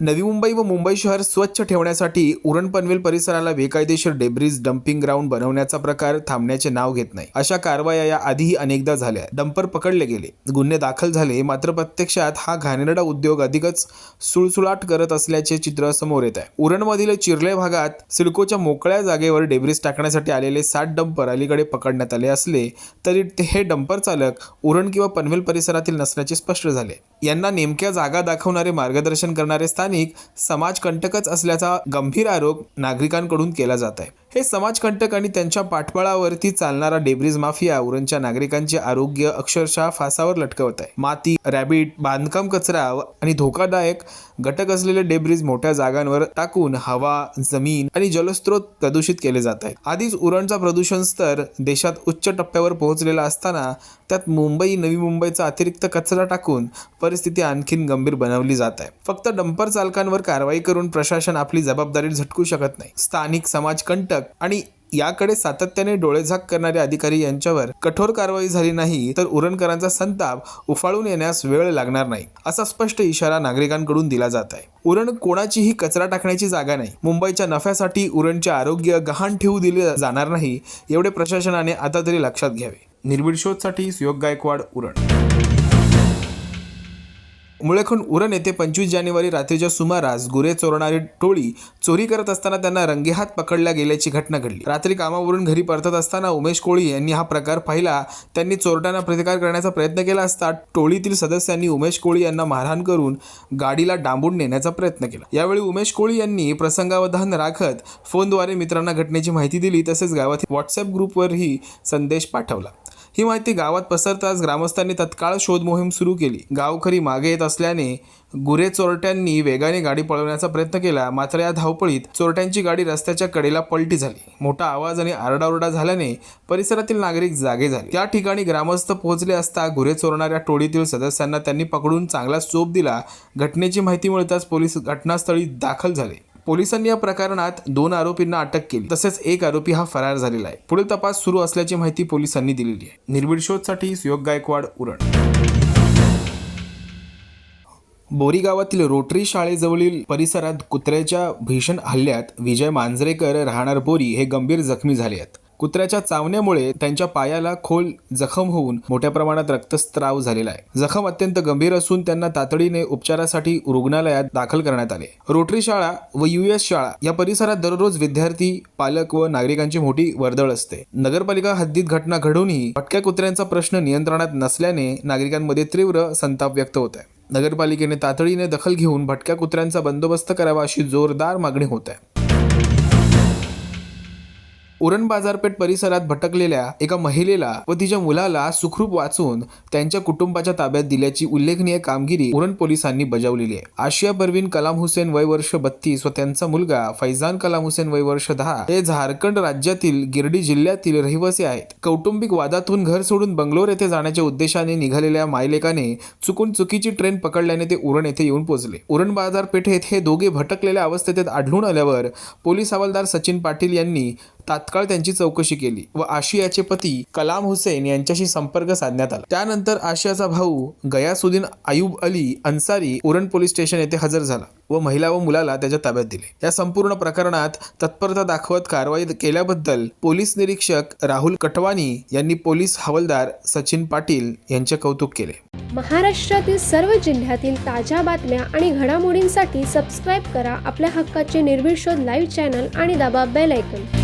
नवी मुंबई व मुंबई शहर स्वच्छ ठेवण्यासाठी उरण पनवेल परिसराला बेकायदेशीर डेब्रिज डंपिंग ग्राउंड बनवण्याचा प्रकार थांबण्याचे नाव घेत नाही। अशा कारवाया या आधीही अनेकदा झाल्या, डंपर पकडले गेले, गुन्हे दाखल झाले, मात्र प्रत्यक्षात हा घाणेरडा उद्योग अधिकच सुळसुळाट करत असल्याचे चित्र समोर येत आहे। उरणमधील चिर्ले भागात सिडकोच्या मोकळ्या जागेवर डेब्रिज टाकण्यासाठी आलेले 60 डंपर अलीकडे पकडण्यात आले असले तरी हे डंपर चालक उरण किंवा पनवेल परिसरातील नसल्याचे स्पष्ट झाले। यांना नेमक्या जागा दाखवणारे मार्गदर्शन करणारे स्थानिक समाजकंटकच असल्याचा गंभीर आरोप नागरिकांकडून केला जात आहे। हे समाजकंटक आणि त्यांच्या पाठबळावरती चालणारा डेब्रिज माफिया उरणच्या नागरिकांचे आरोग्य अक्षरशः फासावर लटकवत आहे। माती, रॅबिट, बांधकाम कचरा आणि धोकादायक घटक असलेले डेब्रिज मोठ्या जागांवर टाकून हवा, जमीन आणि जलस्रोत प्रदूषित केले जात आहेत। आधीच उरणचा प्रदूषण स्तर देशात उच्च टप्प्यावर पोहोचलेला असताना त्यात मुंबई, नवी मुंबईचा अतिरिक्त कचरा टाकून परिस्थिती आणखीन गंभीर बनवली जात आहे। फक्त डंपर चालकांवर कारवाई करून प्रशासन आपली जबाबदारी झटकू शकत नाही। स्थानिक समाजकंटक आणि याकडे सातत्याने डोळेझाक करणारे अधिकारी यांच्यावर कठोर कारवाई झाली नाही तर उरणकरांचा संताप उफाळून येण्यास वेळ लागणार नाही, असा स्पष्ट इशारा नागरिकांकडून दिला जात आहे। उरण कोणाचीही कचरा टाकण्याची जागा नाही। मुंबईच्या नफ्यासाठी उरणचे आरोग्य गहाण ठेवू दिले जाणार नाही, एवढे प्रशासनाने आता तरी लक्षात घ्यावे। निर्भीड शोधसाठी सुयोग गायकवाड, उरण। मुळेखून उरण येथे 25 जानेवारी रात्रीच्या सुमारास गुरे चोरणारी टोळी चोरी करत असताना त्यांना रंगेहात पकडल्या गेल्याची घटना घडली। रात्री कामावरून घरी परतत असताना उमेश कोळी यांनी हा प्रकार पाहिला। त्यांनी चोरट्यांना प्रतिकार करण्याचा प्रयत्न केला असता टोळीतील सदस्यांनी उमेश कोळी यांना मारहाण करून गाडीला डांबून नेण्याचा प्रयत्न केला। यावेळी उमेश कोळी यांनी प्रसंगावधान राखत फोनद्वारे मित्रांना घटनेची माहिती दिली, तसेच गावातील व्हॉट्सअप ग्रुपवरही संदेश पाठवला। ही माहिती गावात पसरताच ग्रामस्थांनी तत्काळ शोध मोहीम सुरू केली। गावकरी मागे येत असल्याने गुरे चोरट्यांनी वेगाने गाडी पळवण्याचा प्रयत्न केला, मात्र या धावपळीत चोरट्यांची गाडी रस्त्याच्या कडेला पलटी झाली। मोठा आवाज आणि आरडाओरडा झाल्याने परिसरातील नागरिक जागे झाले। त्या ठिकाणी ग्रामस्थ पोहोचले असता गुरे चोरणाऱ्या टोळीतील सदस्यांना त्यांनी पकडून चांगला चोप दिला। घटनेची माहिती मिळताच पोलीस घटनास्थळी दाखल झाले। पोलिसांनी या प्रकरणात 2 आरोपींना अटक केली, तसेच एक आरोपी हा फरार झालेला आहे। पुढील तपास सुरू असल्याची माहिती पोलिसांनी दिलेली आहे। निर्भीड शोधसाठी सुयोग गायकवाड, उरण। बोरी गावातील रोटरी शाळेजवळील परिसरात कुत्र्याच्या भीषण हल्ल्यात विजय मांजरेकर राहणार बोरी हे गंभीर जखमी झाले आहेत। कुत्र्याच्या चावण्यामुळे त्यांच्या पायाला खोल जखम होऊन मोठ्या प्रमाणात रक्तस्राव झालेला आहे। जखम अत्यंत गंभीर असून त्यांना तातडीने उपचारासाठी रुग्णालयात दाखल करण्यात आले। रोटरी शाळा व US शाळा या परिसरात दररोज विद्यार्थी, पालक व नागरिकांची मोठी वर्दळ असते। नगरपालिका हद्दीत घटना घडूनही भटक्या कुत्र्यांचा प्रश्न नियंत्रणात नसल्याने नागरिकांमध्ये तीव्र संताप व्यक्त होत आहे। नगरपालिकेने तातडीने दखल घेऊन भटक्या कुत्र्यांचा बंदोबस्त करावा अशी जोरदार मागणी होत आहे। उरण बाजारपेठ परिसरात भटकलेल्या एका महिलेला व तिच्या मुलाला सुखरूप वाचवून त्यांच्या कुटुंबाच्या ताब्यात दिल्याची उल्लेखनीय कामगिरी उरण पोलिसांनी बजावलेली आहे। आशिया परवीन कलाम हुसेन वय वर्ष 32 व त्यांचा मुलगा फैजान कलाम हुसेन वय वर्ष 10 हे झारखंड राज्यातील गिरडी जिल्ह्यातील रहिवासी आहेत। कौटुंबिक वादातून घर सोडून बंगलोर येथे जाण्याच्या उद्देशाने निघालेल्या मायलेकाने चुकून चुकीची ट्रेन पकडल्याने ते उरण येथे येऊन पोहोचले। उरण बाजारपेठेत हे दोघे भटकलेल्या अवस्थेत आढळून आल्यावर पोलीस हवालदार सचिन पाटील यांनी तात्काळ त्यांची चौकशी केली व आशियाचे पती कलाम हुसेन यांच्याशी संपर्क साधण्यात आला। त्यानंतर आशियाचा भाऊ गयासुद्दीन आयुब अली अन्सारी उरण पोलीस स्टेशन येथे हजर झाला व महिला व मुलाला त्याच्या ताब्यात दिले। या संपूर्ण प्रकरणात तत्परता दाखवत कारवाई केल्याबद्दल पोलीस निरीक्षक राहुल कटवानी यांनी पोलीस हवालदार सचिन पाटील यांचे कौतुक केले। महाराष्ट्रातील सर्व जिल्ह्यातील ताज्या बातम्या आणि घडामोडींसाठी सबस्क्राईब करा आपल्या हक्काचे निर्भीड शोध लाईव्ह चॅनल आणि दाबा बेल आयकॉन।